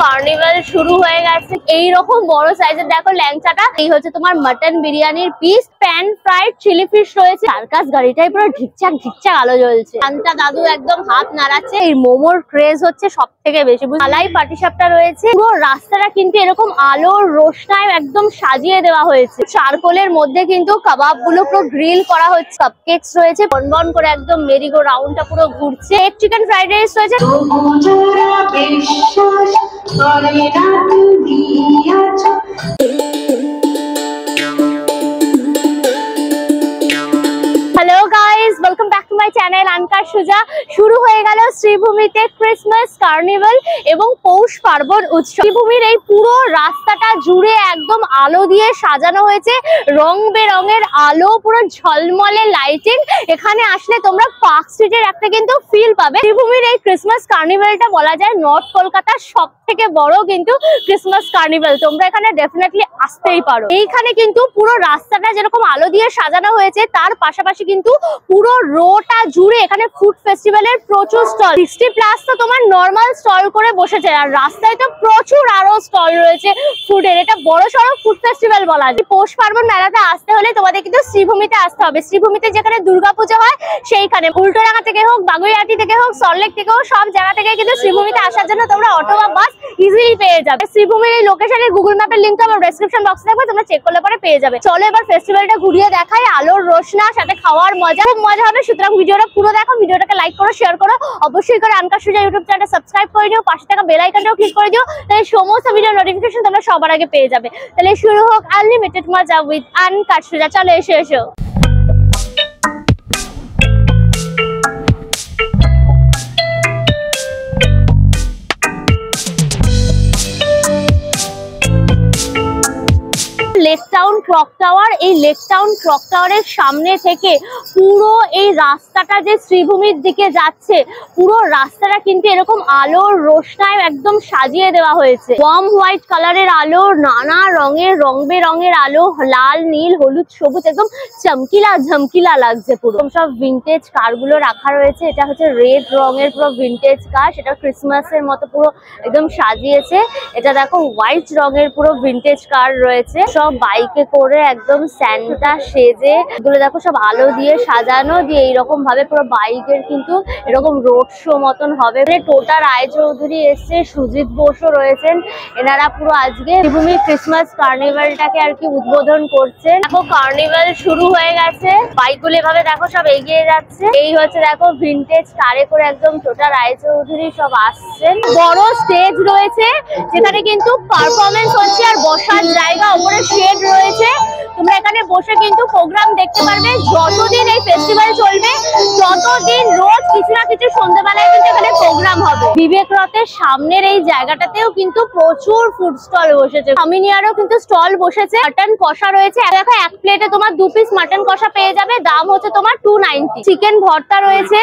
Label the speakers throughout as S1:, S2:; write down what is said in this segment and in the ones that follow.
S1: Carnival শুরু হয়ে গেছে। এইরকম বড় সাইজের দেখো ল্যাংচাটা, এই হচ্ছে তোমার মাটন বিরিয়ানির piece. Pan fried chilli fish রয়েছে। সার্কাস গাড়িটাই পুরো ঢিকচাক ঢিকচাক আলো জ্বলছে। শান্তা দাদু একদম হাত নাড়াচ্ছে। এই মোমোর ক্রেজ হচ্ছে সব থেকে বেশি। মালাই পাটিসাপটা রয়েছে। পুরো রাস্তাটা কিন্তু এরকম আলোর রোশনায় একদম সাজিয়ে দেওয়া হয়েছে। চারকোলের মধ্যে কিন্তু কাবাব গুলো পুরো গ্রিল করা হচ্ছে। কাপকেকস রয়েছে, বনবন করে একদম মেরিগো রাউন্ডটা পুরো ঘুরছে। এক চিকেন ফ্রাইড রাইস রয়েছে। Hello guys, welcome back to my channel আনকার সুজা। শুরু হয়ে গেল শ্রীভূমিতে ক্রিসমাস কার্নিভাল এবং পৌষ পার্বণ উৎসব। শ্রীভূমির এই পুরো রাস্তাটা জুড়ে একদম আলো দিয়ে সাজানো হয়েছে। রং বেরঙের আলো, পুরো ঝলমলে লাইটিং। এখানে আসলে তোমরা পার্ক স্ট্রিটের একটা কিন্তু ফিল পাবে। শ্রীভূমির এই ক্রিসমাস কার্নিভালটা বলা যায় নর্থ কলকাতার সব থেকে বড় কিন্তু ক্রিসমাস কার্নিভাল। তোমরা এখানে ডেফিনেটলি আসতেই পারো। এইখানে কিন্তু পুরো রাস্তাটা যেরকম আলো দিয়ে সাজানো হয়েছে, তার পাশাপাশি কিন্তু পুরো রোটা জুড়ে এখানে ফুড ফেস্টিভ্যালের প্রচুর স্টল। 60+ তো তোমার নর্মাল স্টল করে বসেছে, আর রাস্তায় তো প্রচুর আরো স্টল রয়েছে ফুডের। এটা বড় সড়ো ফুড ফেস্টিভ্যাল বলা যায়। পৌষ পার্বণ মেলাতে আসতে হলে তোমাদের কিন্তু শ্রীভূমিতে আসতে হবে। শ্রীভূমিতে যেখানে দুর্গাপূজা হয় সেইখানে, উল্টোডাঙ্গা থেকে হোক, বাগুইআটি থেকে হোক, সল্টলেক থেকে হোক, সব জায়গা থেকে কিন্তু শ্রীভূমিতে আসার জন্য তোমরা অটো বা বাস ইজিলি পেয়ে যাবে। শ্রীভূমির এই লোকেশনের গুগল ম্যাপের লিংক আমার ডেসক্রিপশন বক্সে থাকবে, তোমরা চেক করলে পরে পেয়ে যাবে। চলো এবার ফেস্টিভ্যালটা ঘুরিয়ে দেখাই। আলোর রোশনা সাথে খাওয়ার মজা, খুব মজা হবে। সুতরাং ভিডিওটা পুরো দেখো, ভিডিওটাকে লাইক করো, শেয়ার করো, অবশ্যই করে আনকার সুজা ইউটিউব চ্যানেলটা সাবস্ক্রাইব করে দিও, পাশে থাকা বেল আইকনটাও ক্লিক করে দিও, তাহলে সমস্ত ভিডিও নোটিফিকেশন তোমরা সবার আগে পেয়ে যাবে। তাহলে শুরু হোক আনলিমিটেড মজা উইথ আনকার সুজা। চলো এসো। Lake town clock tower. এই লেক টাউন ক্লক টাওয়ারের সামনে থেকে পুরো এই রাস্তাটা যে শ্রীভূমির দিকে যাচ্ছে, পুরো রাস্তাটা কিন্তু এরকম আলোর রোশনায় একদম সাজিয়ে দেওয়া হয়েছে। ওয়ার্ম হোয়াইট কালারের আলো, নানা রঙের রং বেরঙের আলো, লাল, নীল, হলুদ, সবুজ, একদম চমকিলা ঝমকিলা লাগছে পুরো। সব ভিন্টেজ কারগুলো রাখা রয়েছে। এটা হচ্ছে রেড রঙের পুরো ভিন্টেজ কার, সেটা ক্রিসমাসের মতো পুরো একদম সাজিয়েছে। এটা দেখো হোয়াইট রঙের পুরো ভিন্টেজ কার রয়েছে। সব বাইকে করে একদম স্যান্টা সেজে, এগুলো দেখো সব আলো দিয়ে সাজানো, দিয়ে এইরকম ভাবে পুরো বাইকের কিন্তু এরকম রোড শো মতন হবে। টোটা রায়চৌধুরী এসছে, সুজিত বোসও রয়েছেন। এনারা পুরো আজকে শ্রীভূমির ক্রিসমাস কার্নিভালটাকে আর কি উদ্বোধন করছেন। দেখো কার্নিভাল শুরু হয়ে গেছে, বাইকগুলো এভাবে দেখো সব এগিয়ে যাচ্ছে। এই হচ্ছে দেখো ভিন্টেজ কারে করে একদম টোটা রায়চৌধুরী সব আসছেন। বড় স্টেজ রয়েছে যেখানে কিন্তু পারফরমেন্স হচ্ছে, আর বসার জায়গা উপরে শেড রয়েছে। তোমরা এখানে বসে কিন্তু প্রোগ্রাম দেখতে পারবে। যতদিন এই ফেস্টিভ্যাল চলবে ততদিন রোজ কিছু না কিছু সন্ধ্যাবেলায় কিন্তু এখানে প্রোগ্রাম হবে। বিবেক রথের সামনের এই জায়গাটাতেও কিন্তু প্রচুর ফুড স্টল বসেছে। আমিনিয়ারও কিন্তু স্টল বসেছে। মাটন কষা রয়েছে, দেখো এক প্লেটে তোমার 2 পিস মাটন কষা পেয়ে যাবে। দাম হচ্ছে তোমার 290। চিকেন ভর্তা রয়েছে,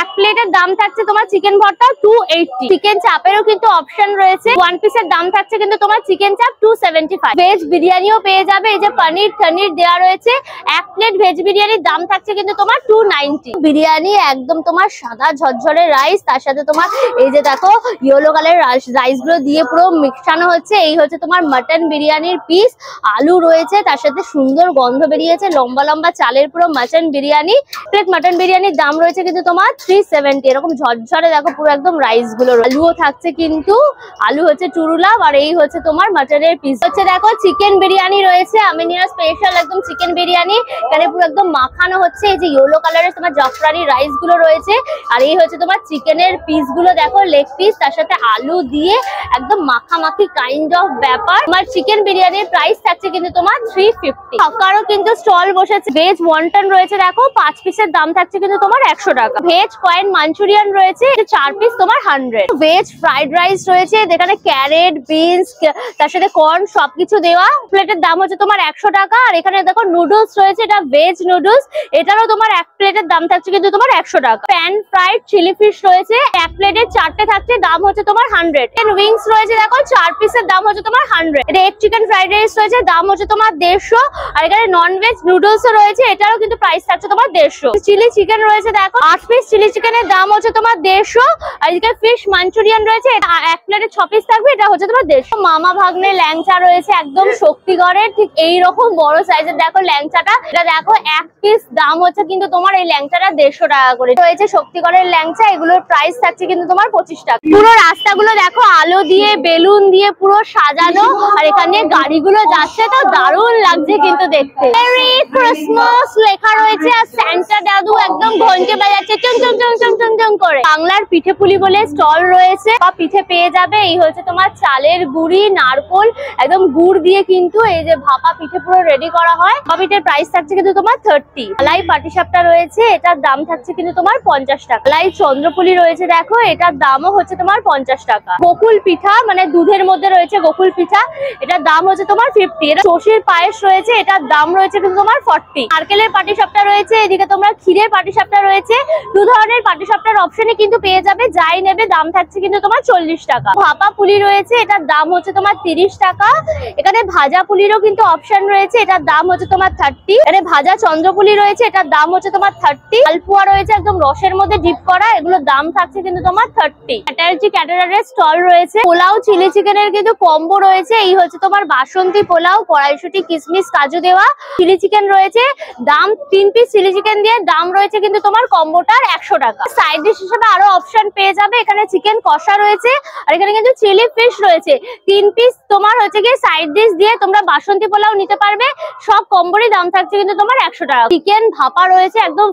S1: এক প্লেটের দাম থাকছে তোমার চিকেন ভর্তা 280। চিকেন চাপেরও কিন্তু অপশন রয়েছে। 1 পিসের দাম থাকছে কিন্তু তোমার চিকেন চাপ 275। ভেজ বিরিয়ানিও পেয়ে যাবে। এই যে পনির টনির দেওয়া রয়েছে। এক প্লেট ভেজ বিরিয়ানির দাম থাকছে কিন্তু তোমার 290। বিরিয়ানি একদম তোমার সাদা ঝরঝরে রাইস, তার সাথে তোমার এই যে দেখো ইয়েলো কালারের রাইস গুলো দিয়ে পুরো মিক্সানো হচ্ছে। এই হচ্ছে তোমার মাটন বিরিয়ানির পিস। আলু রয়েছে, তার সাথে সুন্দর গন্ধ বেরিয়েছে। লম্বা লম্বা চালের পুরো মাটন বিরিয়ানি। প্লেট মাটন বিরিয়ানির দাম রয়েছে কিন্তু তোমার 370। এরকম ঝরঝরে দেখো পুরো একদম রাইস গুলো। আলুও থাকছে কিন্তু, আলু হচ্ছে চুরুলাভ, আর এই হচ্ছে তোমার মাটনের পিস। হচ্ছে দেখো চিকেন বিরিয়ানি রয়েছে, আমিনিয়া স্পেশাল একদম চিকেন বিরিয়ানি। এখানে পুরো একদম মাখানো হচ্ছে। এই যে ইয়েলো কালারের তোমার জাফরানি রাইস গুলো রয়েছে, আর এই হচ্ছে তোমার চিকেনের পিস গুলো দেখো, লেগ পিস, তার সাথে আলু দিয়ে একদম মাখামাখি কাইন্ড অফ ব্যাপার। তোমার চিকেন বিরিয়ানির প্রাইস থাকছে কিন্তু তোমার 350। কাকারও কিন্তু স্টল বসেছে। ভেজ ওয়ান্টন রয়েছে, দেখো 5 পিসের দাম থাকছে কিন্তু তোমার 100 টাকা। ভেজ কয়েন মাঞ্চুরিয়ান রয়েছে, 4 পিস তোমার 100। ভেজ ফ্রাইড রাইস রয়েছে, যেখানে ক্যারেট, বিনস, তার সাথে কর্ন সবকিছু দেওয়া। প্লেটের দাম হচ্ছে তোমার 100 টাকা। আর এখানে দেখো নুডলস রয়েছে, এটা ভেজ নুডলস, এটারও তোমার এক প্লেটের দাম থাকছে কিন্তু তোমার 100 টাকা। প্যান ফ্রাইড চিলি ফিশ রয়েছে, এক প্লেটের 4টে থাকছে, দাম হচ্ছে তোমার 100। উইংস নুডলস রয়েছে দেখো 4 পিসের দাম হচ্ছে তোমার 100। এটা এগ চিকেন ফ্রাইড রাইস রয়েছে, দাম হচ্ছে তোমার 150। আর এখানে ননভেজ নুডলস রয়েছে, এটারও কিন্তু প্রাইস থাকছে তোমার 150। চিলি চিকেন রয়েছে দেখো 8 পিস চিলি চিকেনের দাম হচ্ছে তোমার 150। আর এদিকে ফিশ মাঞ্চুরিয়ান রয়েছে, এক প্লেটে 6 পিস থাকবে, এটা হচ্ছে তোমার 150। মামা ভাগ্নে ল্যাংচা রয়েছে একদম শক্তিগড়ের, ঠিক এইরকম বড় সাইজের দেখো ল্যাংচাটা। এটা দেখো 1 পিস দাম হচ্ছে কিন্তু তোমার এই ল্যাংচাটা 150 টাকা করে রয়েছে। শক্তিগড়ের ল্যাংচা, এগুলোর প্রাইস থাকছে কিন্তু তোমার 25 টাকা। পুরো রাস্তাগুলো দেখো আলো দিয়ে বেলুন দিয়ে পুরো সাজানো, আর এখানে গাড়িগুলো যাচ্ছে, তো দারুণ লাগছে কিন্তু দেখতে। মেরি ক্রিসমাস লেখা রয়েছে, আর সান্টা দাদু একদম ঘন্টি বাজাচ্ছে চং চং চং চং চং চং করে। বাংলার পিঠে পুলি বলে স্টল রয়েছে, বা পিঠে পেয়ে যাবে। এই হচ্ছে তোমার চালের গুড়ি, নারকোল, একদম গুড় দিয়ে কিন্তু এই যে ভাপা পিঠে পুরো রেডি করা হয়। পিঠের প্রাইস থাকছে কিন্তু তোমার 30। লাই পাটিসাপটা রয়েছে, এটার দাম থাকছে কিন্তু তোমার 50 টাকা। লাই চন্দ্রপুলি রয়েছে দেখো, এটার দামও হচ্ছে তোমার 50 টাকা। গোকুল পিঠা মানে দুধের মধ্যে রয়েছে গোকুল পিঠা, এটার দাম হচ্ছে তোমার 50। এটা সরষের পায়েস রয়েছে, এটার দাম রয়েছে কিন্তু তোমার 40। নারকেলের পাটিসাপটা রয়েছে, এদিকে তোমরা ক্ষীরের পাটিসাপটা রয়েছে। দু ধরনের পাটিসাপটার অপশনে কিন্তু পেয়ে যাবে, যাই নেবে দাম থাকছে কিন্তু তোমার 40 টাকা। ভাপা পুলি রয়েছে, এটার দাম হচ্ছে তোমার 30 টাকা। এখানে ভাজা পুলিরও কিন্তু অপশন রয়েছে, এটার দাম হচ্ছে তোমার 30। এখানে ভাজা চন্দ্রপুলি রয়েছে, এটার দাম হচ্ছে তোমার 30। আলপুয়া রয়েছে একদম রসের মধ্যে ডিপ করা, এগুলোর দাম থাকছে কিন্তু তোমার 30। ক্যাটারজি ক্যাটারারের স্টল রয়েছে, পোলাও চিলি চিকেনের কিন্তু কম্বো রয়েছে। এই হচ্ছে তোমার বাসন্তী পোলাও, কড়াইশুটি কিশমিশ কাজু দেওয়া চিলি চিকেন রয়েছে, দাম 3 পিস চিলি চিকেন দিয়ে দাম রয়েছে কিন্তু তোমার কম্বোটার 100 টাকা। সাইড ডিশ হিসেবে আরো অপশন পেয়ে যাবে, এখানে চিকেন কষা রয়েছে, আর এখানে কিন্তু চিলি ফিশ রয়েছে। 3 পিস তোমার হচ্ছে গিয়ে সাইড ডিশ দিয়ে তোমরা বাসন্তী পোলাও নিতে পারবে, সব কম্বোরই দাম থাকছে কিন্তু তোমার 100 টাকা। চিকেন ভাপা রয়েছে একদম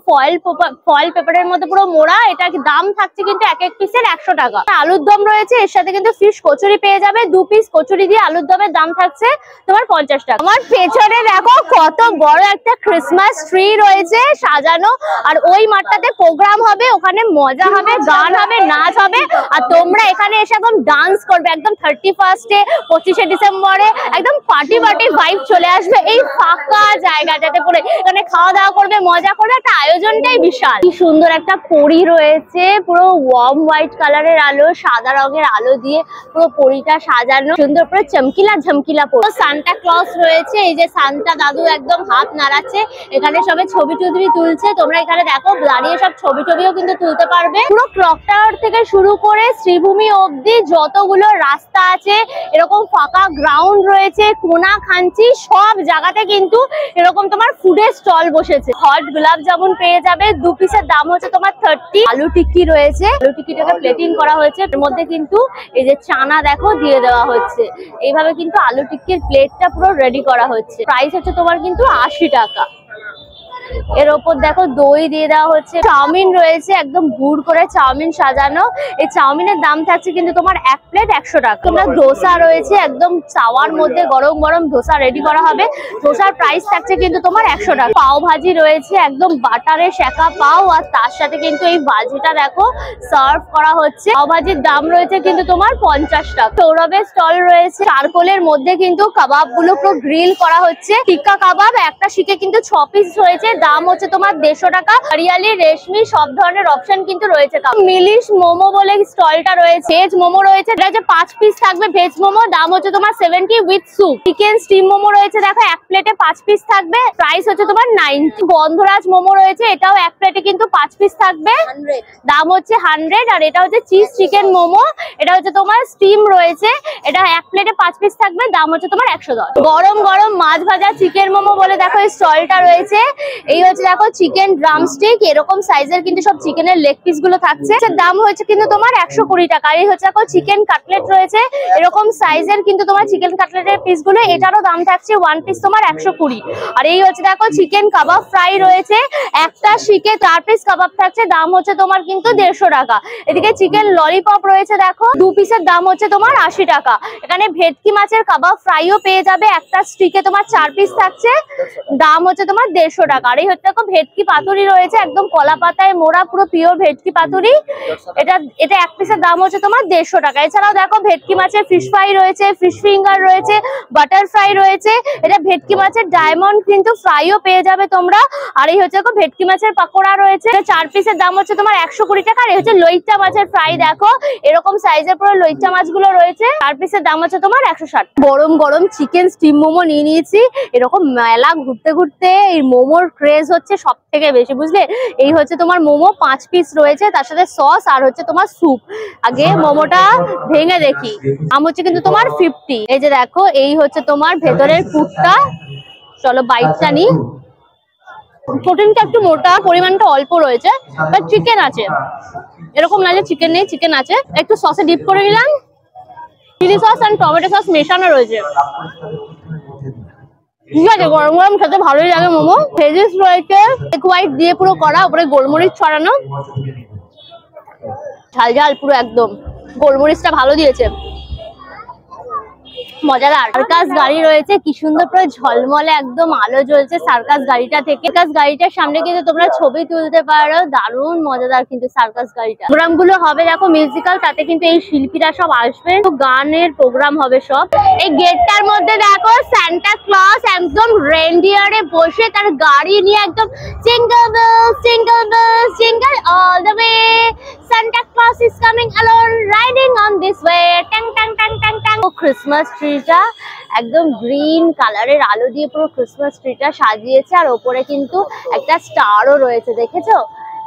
S1: ফয়েল পেপারের মধ্যে পুরো মোড়া, এটা দাম থাকছে কিন্তু এক এক পিসের 100 টাকা। আলুর দম রয়েছে, এর সাথে কিন্তু ফিশ কচুরি পেয়ে যাবে, 2 পিস কচুরি দিয়ে আলুর দমের দাম থাকছে তোমার 50 টাকা। আমার পেছনে দেখো কত বড় একটা ক্রিসমাস ট্রি রয়েছে সাজানো, আর ওই মাঠটাতে প্রোগ্রাম হবে, ওখানে মজা হবে, গান হবে, নাচ হবে, আর তোমরা এখানে এসে একদম ডান্স করবে। একদম 31 এ 25শে ডিসেম্বরে একদম পার্টি ভাইব চলে আসবে এই ফাঁকা জায়গাটাতে। পুরো এখানে খাওয়া দাওয়া করবে, মজা করবে, একটা আয়োজনটাই বিশাল। কি সুন্দর একটা পরী রয়েছে, পুরো ওয়ার্ম হোয়াইট কালারের আলো, সাদা রঙের আলো দিয়ে পুরো পরীটা সাজানো, সুন্দর পুরো চমকিলা ঝমকিলা। পুরো সান্টা ক্লজ রয়েছে, এই যে সান্টা দাদু একদম হাত নাড়াচ্ছে, এখানে সবে ছবি টবি তুলছে। তোমরা এখানে দেখো দাঁড়িয়ে সব ছবি টবিও কিন্তু তুলতে পারবে। পুরো ক্লক টাওয়ার থেকে শুরু করে শ্রীভূমি অবধি যতগুলো রাস্তা আছে, এরকম ফাঁকা গ্রাউন্ড রয়েছে, কোনা খাঞ্চি সব জায়গাতে কিন্তু এরকম তোমার ফুডের স্টল বসেছে। হট গোলাপ জামুন পেয়ে যাবে, 2 পিসের দাম হচ্ছে তোমার 30। আলু টিক্কি রয়েছে, আলু টিক্কিটাকে প্লেটিং করা হয়েছে, এর মধ্যে কিন্তু এই যে চানা দেখো দিয়ে দেওয়া হচ্ছে। এইভাবে কিন্তু আলু টিক্কির প্লেটটা পুরো রেডি করা হচ্ছে। প্রাইস হচ্ছে তোমার কিন্তু 80 টাকা। এর ওপর দেখো দই দিয়ে দেওয়া হচ্ছে। চাউমিন রয়েছে, একদম গুড় করে চাউমিন সাজানো, এই চাউমিনের দাম থাকছে কিন্তু তোমার 1 প্লেট 100 টাকা। তোমরা ডোসা রয়েছে, একদম চাওয়ার মধ্যে গরম গরম ডোসা রেডি করা হবে, ডোসার প্রাইস থাকছে কিন্তু তোমার 100 টাকা। পাও ভাজি রয়েছে, একদম বাটারে সেকা পাও, আর তার সাথে কিন্তু এই ভাজিটা দেখো সার্ভ করা হচ্ছে। পাও ভাজির দাম রয়েছে কিন্তু তোমার 50 টাকা। সৌরভের স্টল রয়েছে, চারকোলের মধ্যে কিন্তু কাবাব গুলো পুরো গ্রিল করা হচ্ছে। টিক্কা কাবাব একটা শিখে কিন্তু 6 পিস রয়েছে, দাম হচ্ছে তোমার 150 টাকা। হরিয়ালি রেশমি সব ধরনের অপশন কিন্তু রয়েছে। মিলিশ মোমো বলে স্টলটা রয়েছে, ভেজ মোমো রয়েছে, এটা হচ্ছে 5 পিস থাকবে ভেজ মোমো, দাম হচ্ছে তোমার 70 with soup. Chicken steam momo রয়েছে দেখো, 1 প্লেটে 5 পিস থাকবে, প্রাইস হচ্ছে তোমার 90। গন্ধরাজ মোমো রয়েছে, এটাও 1 প্লেটে কিন্তু 5 পিস থাকবে, দাম হচ্ছে 100। আর এটা হচ্ছে চিজ চিকেন মোমো, এটা হচ্ছে তোমার স্টিম রয়েছে, এটা 1 প্লেটে 5 পিস থাকবে, দাম হচ্ছে তোমার 110। গরম গরম মাছ ভাজা চিকেন মোমো বলে দেখো এই স্টলটা রয়েছে। এই হচ্ছে দেখো চিকেন ড্রামস্টিক, এরকম সাইজের কিন্তু সব চিকেনের লেগ পিস গুলো থাকছে, দাম হচ্ছে কিন্তু তোমার 120 টাকা। আর এই হচ্ছে দেখো চিকেন কাটলেট রয়েছে, এরকম সাইজের কিন্তু তোমার চিকেন কাটলেটের পিস গুলো, এটারও দাম থাকছে 1 পিস তোমার 120। আর এই হচ্ছে দেখো চিকেন কাবাব ফ্রাই রয়েছে, একটা শিকে 4 পিস কাবাব থাকছে, দাম হচ্ছে তোমার কিন্তু 150 টাকা। এদিকে চিকেন ললিপপ রয়েছে দেখো, 2 পিসের দাম হচ্ছে তোমার 80 টাকা। এখানে ভেটকি মাছের কাবাব ফ্রাইও পেয়ে যাবে, একটা স্টিকে তোমার 4 পিস থাকছে, দাম হচ্ছে তোমার 150 টাকা। আর এই হচ্ছে দেখো ভেটকি পাতুরি রয়েছে, একদম কলা পাতায় মোড়া পুরো পিওর ভেটকি পাতুরি। এটা এক পিসের দাম হচ্ছে তোমার 150 টাকা। এছাড়াও দেখো ভেটকি মাছের ফিশ ফ্রাই রয়েছে, ফিশ ফিঙ্গার রয়েছে, বাটার ফ্রাই রয়েছে। এটা ভেটকি মাছের ডায়মন্ড কিন্তু ফ্রাইও পেয়ে যাবে তোমরা। আর এই হচ্ছে দেখো ভেটকি মাছের পাকোড়া রয়েছে, 4 পিসের দাম হচ্ছে তোমার 120 টাকা। আর এই হচ্ছে লইট্টা মাছের ফ্রাই, দেখো এরকম সাইজের পুরো লইট্টা মাছগুলো রয়েছে, 4 পিসের দাম হচ্ছে তোমার 160। গরম গরম চিকেন স্টিম মোমো নিয়ে নিয়েছি। এরকম মেলা ঘুরতে ঘুরতে এই মোমোর ক্রেজ হচ্ছে সব থেকে বেশি, বুঝলে। এই হচ্ছে তোমার মোমো 5 পিস রয়েছে, তার সাথে সস আর হচ্ছে তোমার স্যুপ। আগে মোমোটা ভেঙে দেখি, দাম হচ্ছে কিন্তু তোমার 50। এই যে দেখো এই হচ্ছে তোমার ভেতরের পুরটা, চলো বাইটটা নি। প্রোটিনটা একটু মোটা, পরিমাণটা অল্প রয়েছে, বাট চিকেন আছে, এরকম না যে চিকেন নেই, চিকেন আছে। একটু সসে ডিপ করে নিলাম, চিলি সস আর টমেটো সস মেশানো রয়েছে। ঠিক আছে, গরম গরম খেতে ভালোই লাগে মোমো। ভেজিস রয়েছে এগ হোয়াইট দিয়ে পুরো করা, উপরে গোলমরিচ ছড়ানো, ঝাল ঝাল পুরো একদম, গোলমরিচটা ভালো দিয়েছে, মজাদার। সার্কাস গাড়ি রয়েছে, কি সুন্দর করে ঝলমলে একদম আলো জ্বলছে সার্কাস গাড়িটা থেকে। সার্কাস গাড়িটার সামনে কিন্তু তোমরা ছবি তুলতে পারো, দারুণ মজাদার কিন্তু সার্কাস গাড়িটা। প্রোগ্রাম গুলো হবে দেখো মিউজিক্যাল, তাতে কিন্তু এই শিল্পীরা সব আসবে, তো গানের প্রোগ্রাম হবে সব। এই গেটটার মধ্যে দেখো সান্টা ক্লজ একদম রেনডিয়ারে বসে তার গাড়ি নিয়ে একদম jingle bells jingle bells jingle all the way, Santa Claus is coming alone riding on this way, ট্যাং ট্যাং ট্যাং ট্যাং ট্যাং। ক্রিসমাস ট্রিটা একদম গ্রিন কালারের আলো দিয়ে পুরো ক্রিসমাস ট্রিটা সাজিয়েছে, আর ওপরে কিন্তু একটা স্টারও রয়েছে, দেখেছো?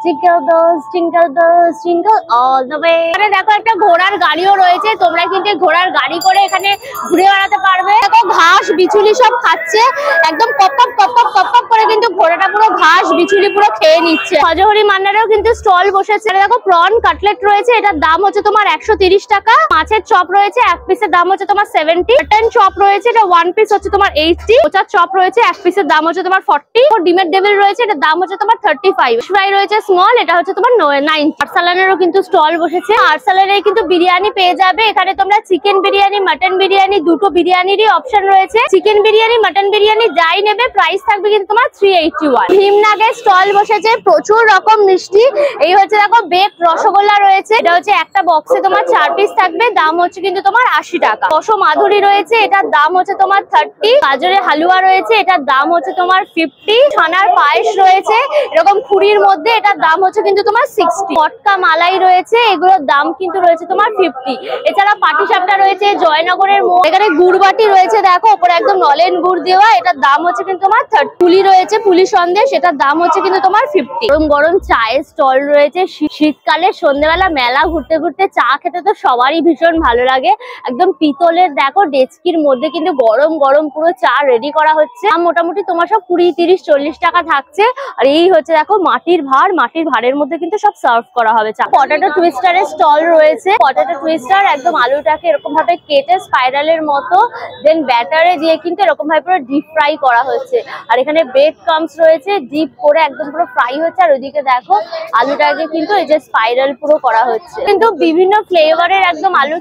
S1: Jingle bells, jingle bells, jingle all the way. এখানে দেখো একটা ঘোড়ার গাড়িও রয়েছে, তোমরা কিন্তু ঘোড়ার গাড়ি করে এখানে ঘুরে বেড়াতে পারবে। দেখো ঘাস বিচুলি সব খাচ্ছে, একদম কপ কপ করে কিন্তু ঘোড়াটা পুরো ঘাস বিচুলি পুরো খেয়ে নিচ্ছে। হজহরি মান্নারেও কিন্তু স্টল বসেছে। দেখো প্রন কাটলেট রয়েছে, এটার দাম হচ্ছে তোমার 130 টাকা। মাছের চপ রয়েছে, এক পিসের দাম হচ্ছে তোমার 70। মাটন চপ রয়েছে, এটা 1 পিস হচ্ছে তোমার 80। মোচার চপ রয়েছে, এক পিসের দাম হচ্ছে তোমার 40। ডিমের ডেভিল রয়েছে, এটার দাম হচ্ছে তোমার 35। ফ্রাই রয়েছে স্মল, এটা হচ্ছে তোমার 9। আরসালানেরও কিন্তু স্টল বসেছে, আরসালানে কিন্তু বিরিয়ানি পেয়ে যাবে। এখানে তোমরা চিকেন বিরিয়ানি, মাটন বিরিয়ানি, দুটো বিরিয়ানিরই অপশন রয়েছে। চিকেন বিরিয়ানি, মাটন বিরিয়ানি যাই নেবে প্রাইস থাকবে কিন্তু তোমার 381। ভীমনাগের স্টল বসেছে, প্রচুর রকম মিষ্টি। এই হচ্ছে দেখো বেক রসগোল্লা রয়েছে, এটা হচ্ছে একটা বক্সে তোমার 4 পিস থাকবে, দাম হচ্ছে কিন্তু তোমার 80 টাকা। রস মাধুরী রয়েছে, এটার দাম হচ্ছে তোমার 30। গাজরের হালুয়া রয়েছে, এটার দাম হচ্ছে তোমার 50। ছানার পায়েস রয়েছে এরকম খুঁড়ির মধ্যে, এটার দাম হচ্ছে কিন্তু তোমার 60। মটকা মালাই রয়েছে, এগুলোর দাম কিন্তু রয়েছে তোমার 50। এছাড়া পাটিসাপটা রয়েছে, জয়নগরের মোড়। এখানে গুড়বাটি রয়েছে, দেখো উপরে একদম নলেন গুড় দেওয়া, এটার দাম হচ্ছে কিন্তু তোমার 30। পুলি রয়েছে, পুলি সন্দেশ, এটার দাম হচ্ছে কিন্তু তোমার 50। গরম গরম চায়ের স্টল রয়েছে। শীতকালে সন্ধ্যেবেলা মেলা ঘুরতে ঘুরতে চা খেতে তো সবারই ভীষণ ভালো লাগে। একদম পিতলের দেখো ডেচকির মধ্যে কিন্তু গরম গরম পুরো চা রেডি করা হচ্ছে। মোটামুটি তোমার সব 20, 30, 40 টাকা থাকছে। আর এই হচ্ছে দেখো মাটির ভাঁড়, মাটির ভাঁড়ের মধ্যে কিন্তু সব সার্ভ করা হবে চা। পটেটো টুইস্টারের স্টল রয়েছে, পটেটো টুইস্টার একদম আলুটাকে এরকম ভাবে কেটে স্পাইরালের মতো দেন ব্যাটারে দিয়ে কিন্তু এরকম ভাবে পুরো ডিপ ফ্রাই করা হচ্ছে। আর এখানে ব্রেড ক্রাম্বস রয়েছে, ডিপ করে একদম পুরো ফ্রাই হচ্ছে। আর ওইদিকে দেখো আলুটাকে কিন্তু এই যে স্পাইরাল পুরো করা হচ্ছে। কিন্তু বিভিন্ন ফ্লেভারের একদম আলু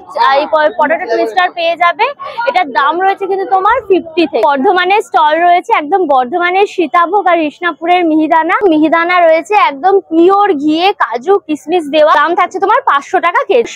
S1: পটেটো টুইস্টার পেয়ে যাবে। এটার দাম রয়েছে কিন্তু তোমার 50 থেকে। বর্ধমানের স্টল রয়েছে, একদম বর্ধমানের সীতাভোগ আর কৃষ্ণাপুরের মিহিদানা রয়েছে, একদম পিওর ঘিয়ে কাজু কিশমিশ দেওয়া, দাম থাকছে তোমার 500 টাকা কেজি।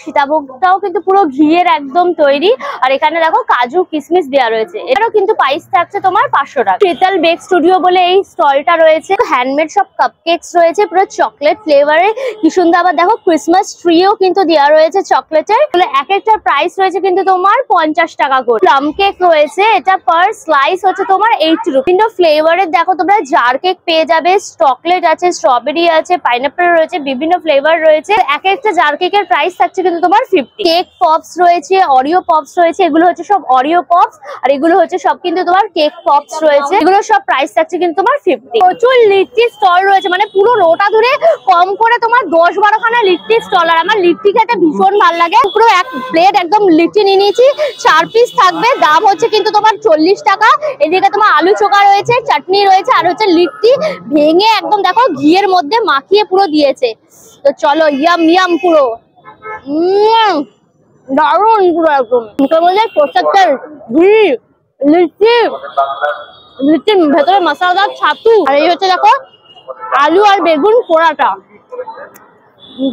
S1: সীতাভোগটাও কিন্তু পুরো ঘিয়ের একদম তৈরি, আর এখানে দেখো কাজু কিশমিশ দেওয়া রয়েছে, এটারও কিন্তু প্রাইস থাকছে তোমার 500 টাকা। শীতল বেক স্টুডিও বলে এই স্টলটা রয়েছে, হ্যান্ডমেড সব কাপকেকস রয়েছে পুরো চকলেট ফ্লেভারের, কি সুন্দর। আবার দেখো ক্রিসমাস ট্রিও কিন্তু দেওয়া রয়েছে চকলেটের, এক একটা প্রাইস রয়েছে কিন্তু তোমার 50 টাকা করে। প্লাম কেক রয়েছে, এটা পার স্লাইস হচ্ছে তোমার 80 রুপি। কিন্তু ফ্লেভারের দেখো তোমরা জার কেক পেয়ে যাবে, চকলেট আছে, স্ট্রবেরি আছে, পাইনাপেল রয়েছে, বিভিন্ন ফ্লেভার রয়েছে। এক একটা জার কেকের প্রাইস থাকছে কিন্তু তোমার 50। কেক পপস রয়েছে, অরিও পপস রয়েছে, এগুলো হচ্ছে সব অরিও পপস, আর এগুলো হচ্ছে সব কিন্তু তোমার কেক পপস রয়েছে, এগুলো সব প্রাইস থাকছে কিন্তু তোমার 50। প্রচুর লিট্টি স্টল রয়েছে, মানে পুরো রোটা ধরে কম করে তোমার 10-12 খানা লিট্টি স্টল। আর আমার লিট্টি খেতে ভীষণ ভালো লাগে, পুরো এক প্লেট একদম লিট্টি নিয়ে নিয়েছি, 4 পিস থাকবে, দাম হচ্ছে কিন্তু তোমার 40 টাকা। এদিকে তোমার আলু চোখা রয়েছে, চাটনি রয়েছে, আর হচ্ছে লিট্টি ভেঙে একদম দেখো ঘিয়ের মধ্যে মাখিয়ে পুরো দিয়েছে। তো চলো ইয়াম ইয়াম পুরো দারুণ পুরো একদম মুখের মধ্যে প্রত্যেকটা ঘি লিট্টি ভেতরে মশলাদার ছাতু, আর এই হচ্ছে দেখো আলু আর বেগুন পোড়াটা,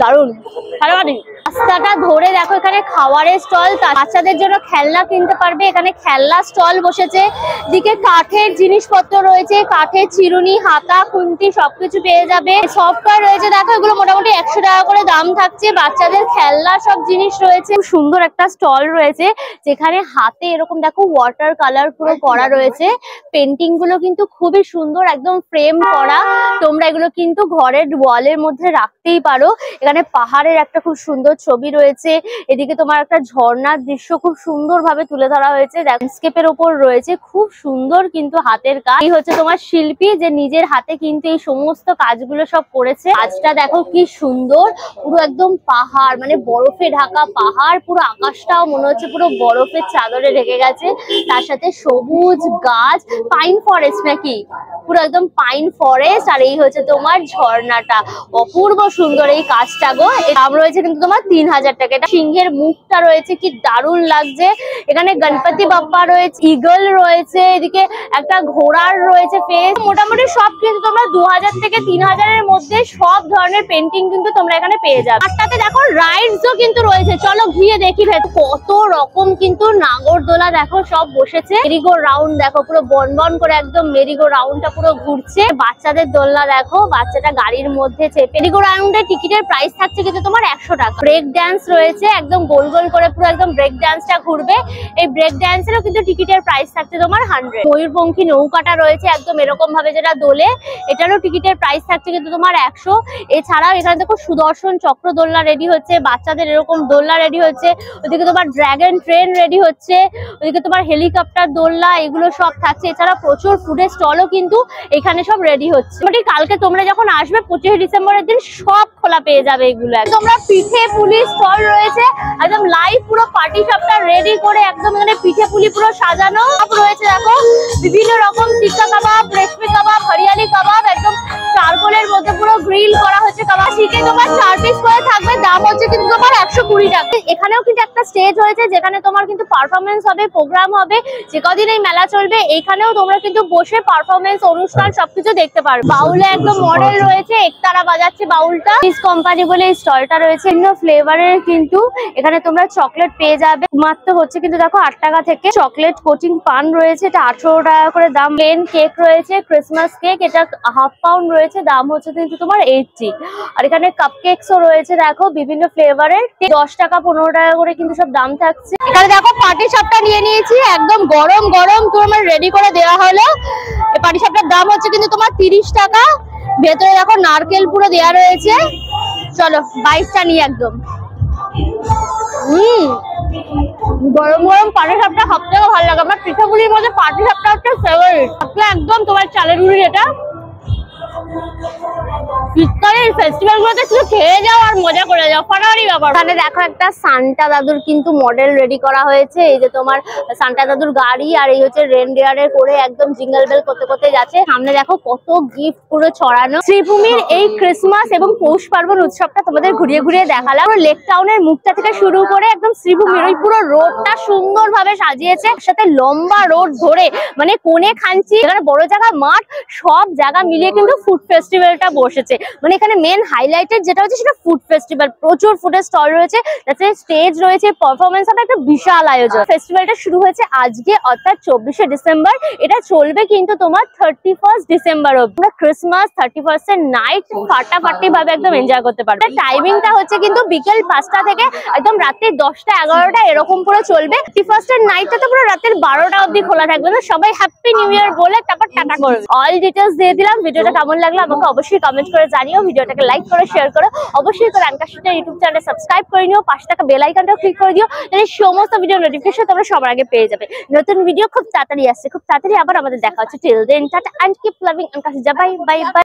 S1: দারুন। রাস্তাটা ধরে দেখো এখানে খাবারের স্টল, বাচ্চাদের জন্য খেলনা কিনতে পারবে, এখানে খেলনা স্টল বসেছে, দিকে কাঠের জিনিসপত্র রয়েছে, কাঠের চিরুনি, হাতা, খুন্তি সবকিছু পেয়ে যাবে। সফটওয়্যার রয়েছে দেখো, এগুলো মোটামুটি 100 টাকা করে দাম থাকছে। বাচ্চাদের খেলনা সব জিনিস রয়েছে। খুব সুন্দর একটা স্টল রয়েছে যেখানে হাতে এরকম দেখো ওয়াটার কালার পুরো করা রয়েছে। পেন্টিং গুলো কিন্তু খুবই সুন্দর, একদম ফ্রেম করা। তোমরা এগুলো কিন্তু ঘরের ওয়ালের মধ্যে রাখতেই পারো। এখানে পাহাড়ের একটা খুব সুন্দর ছবি রয়েছে, এদিকে তোমার একটা ঝর্ণার দৃশ্য খুব সুন্দর ভাবে তুলে ধরা হয়েছে, ল্যান্ডস্কেপের ওপর রয়েছে। খুব সুন্দর কিন্তু হাতের কাজ। এই হচ্ছে তোমার শিল্পী যে নিজের হাতে কিন্তু এই সমস্ত কাজগুলো সব করেছে। কাজটা দেখো কি সুন্দর, পুরো একদম পাহাড়, মানে বরফে ঢাকা পাহাড়, পুরো আকাশটাও মনে হচ্ছে পুরো বরফের চাদরে ঢেকে গেছে, তার সাথে সবুজ গাছ, পাইন ফরেস্ট নাকি, পুরো একদম পাইন ফরেস্ট। আর এই হচ্ছে তোমার ঝর্ণাটা, অপূর্ব সুন্দর এই কাজটা গো। দাম রয়েছে কিন্তু তোমার 3000 টাকা। এটা সিংহের মুখটা রয়েছে, কি দারুণ লাগছে। এখানে গণপতি বাপ্পা রয়েছে, ইগল রয়েছে, এদিকে একটা ঘোড়ার রয়েছে ফেস। মোটামুটি সব কিন্তু তোমরা 2000 থেকে 3000 এর মধ্যে সব ধরনের পেন্টিং কিন্তু তোমরা এখানে পেয়ে যাবে। আরটাতে দেখো রাইডসও কিন্তু রয়েছে, চলো গিয়ে দেখি কত রকম কিন্তু নাগরদোলা দেখো সব বসেছে। মেরিগো রাউন্ড দেখো পুরো বনবন করে একদম মেরিগো রাউন্ডটা পুরো ঘুরছে। বাচ্চাদের দোলনা দেখো, বাচ্চাটা গাড়ির মধ্যে চেপে। মেরিগো রাউন্ডের টিকিটের প্রাইস থাকছে কিন্তু তোমার 100 টাকা। ব্রেক ডান্স রয়েছে, একদম গোল গোল করে পুরো একদম ব্রেক ডান্সটা ঘুরবে। এই ব্রেক ডান্সেরও কিন্তু টিকিটের প্রাইস থাকছে তোমার 100। ময়ূরপঙ্খী নৌকাটা রয়েছে একদম এরকম ভাবে যেটা দোলে, এটারও টিকিটের প্রাইস থাকছে কিন্তু তোমার 100। এছাড়াও এখানে দেখো সুদর্শন চক্র দোলনা রেডি হচ্ছে, বাচ্চাদের এরকম দোলনা রেডি হচ্ছে, ওদিকে তোমার ড্রাগন ট্রেন রেডি হচ্ছে, ওদিকে তোমার হেলিকপ্টার দোলনা, এগুলো সব থাকছে। এছাড়া প্রচুর ফুডের স্টলও কিন্তু এখানে সব রেডি হচ্ছে। কালকে তোমরা যখন আসবে 25 ডিসেম্বরের দিন সব খোলা পেয়ে যাবে এগুলো। তোমরা পিঠে পুলি স্টল রয়েছে, একদম লাইভ পুরো পার্টি সবটা রেডি করে একদম এখানে পিঠে পুলি পুরো সাজানো রয়েছে। দেখো বিভিন্ন রকম টিক্কা কাবাব, রেশমি কাবাব, হরিয়ালি কাবাব, একদম চারকোলের মধ্যে পুরো গ্রিল করা হচ্ছে কাবাব। শিখে তোমার 4 পিস করে থাকবে, দাম হচ্ছে কিন্তু তোমার 120 টাকা। এখানেও কিন্তু একটা স্টেজ হয়েছে যেখানে তোমার কিন্তু পারফরমেন্স হবে, প্রোগ্রাম হবে, যে কদিন এই মেলা চলবে। এইখানেও তোমরা কিন্তু বসে পারফরমেন্স, অনুষ্ঠান সবকিছু দেখতে পারবে। বাউলে একদম মডেল রয়েছে, একতারা বাজাচ্ছে বাউলটা। পিস কোম্পানি বলে এই স্টলটা রয়েছে। বিভিন্ন ফ্লেভারের কিন্তু এখানে তোমরা চকলেট পেয়ে যাবে। মাত্র হচ্ছে কিন্তু দেখো 8 টাকা থেকে। চকলেট কোটিং পান রয়েছে, এটা 18 টাকা করে দাম। প্লেন কেক রয়েছে, ক্রিসমাস কেক, এটা হাফ পাউন্ড রয়েছে, দাম হচ্ছে কিন্তু তোমার 80। আর এখানে কাপ কেকসও রয়েছে দেখো বিভিন্ন ফ্লেভারের, 10 টাকা 15 টাকা করে কিন্তু সব দাম থাকছে। এখানে দেখো পাটি সাপটা নিয়ে নিয়েছি, একদম গরম গরম তোমার রেডি করে দেওয়া হলো। এই পাটি সাপটার দাম হচ্ছে কিন্তু তোমার 30 টাকা। ভেতরে দেখো নারকেল পুরো দেওয়া রয়েছে। চলো 22টা নিয়ে একদম। গরম গরম পাটি সাপটা সব থেকে ভালো লাগে আমার। পিঠাগুলির মধ্যে পাটি সাপটা হচ্ছে ফেভারিট। একদম তোমার চালের গুঁড়ি, এটা শীতকালের ফেস্টিভ্যাল গুলোতে শুধু খেয়ে যাও আর মজা করে যাও, ফাটাফাটি ব্যাপার। এখানে দেখো একটা সান্টা দাদুর কিন্তু মডেল রেডি করা হয়েছে। এই যে তোমার সান্টা দাদুর গাড়ি, আর এই হচ্ছে রেনডিয়ারে করে একদম জিঙ্গল বেল করতে করতে যাচ্ছে। সামনে দেখো কত গিফট পুরো ছড়ানো। শ্রীভূমির এই ক্রিসমাস এবং পৌষ পার্বণ উৎসবটা তোমাদের ঘুরিয়ে ঘুরিয়ে দেখালাম। লেক টাউনের মুখটা থেকে শুরু করে একদম শ্রীভূমির ওই পুরো রোডটা সুন্দর ভাবে সাজিয়েছে। সাথে লম্বা রোড ধরে মানে কোণে খাঞ্চি, এখানে বড় জায়গা মাঠ, সব জায়গা মিলিয়ে কিন্তু ফুড ফেস্টিভ্যালটা বসেছে। মানে এখানে মেন হাইলাইটেড যেটা হচ্ছে সেটা ফুড ফেস্টিভ্যাল। প্রচুর ফুডের স্টল রয়েছে, তাতে স্টেজ রয়েছে, পারফরমেন্স হবে, একটা বিশাল আয়োজন। ফেস্টিভ্যালটা শুরু হয়েছে আজকে অর্থাৎ 24শে ডিসেম্বর। এটা চলবে কিন্তু তোমার 31 ডিসেম্বর অবধি। ক্রিসমাস 31 এর নাইট ফাটাফাটি ভাবে একদম এনজয় করতে পারবে। টাইমিংটা হচ্ছে কিন্তু বিকেল 5টা থেকে একদম রাত্রি 10টা 11টা এরকম পুরো চলবে। 31 এর নাইটটা তো পুরো রাতের 12টা অবধি খোলা থাকবে। তো সবাই হ্যাপি নিউ ইয়ার বলে তারপর টাটা করবে। অল ডিটেলস দিয়ে দিলাম। ভিডিওটা কেমন লাগলো আমাকে অবশ্যই কমেন্ট করে জানিও। ভিডিওটাকে লাইক করো, শেয়ার করো, অবশ্যই করে আনকাশিটা ইউটিউব চ্যানেল সাবস্ক্রাইব করে নিও। পাশে থাকা বেল আইকনটাও ক্লিক করে দিও, তাহলে সমস্ত ভিডিও নোটিফিকেশন তোমরা সবার আগে পেয়ে যাবে। নতুন ভিডিও খুব তাড়াতাড়ি আসছে, খুব তাড়াতাড়ি আবার আমাদের দেখা হচ্ছে। Till then tata and keep loving আনকাশিজা। Bye bye by.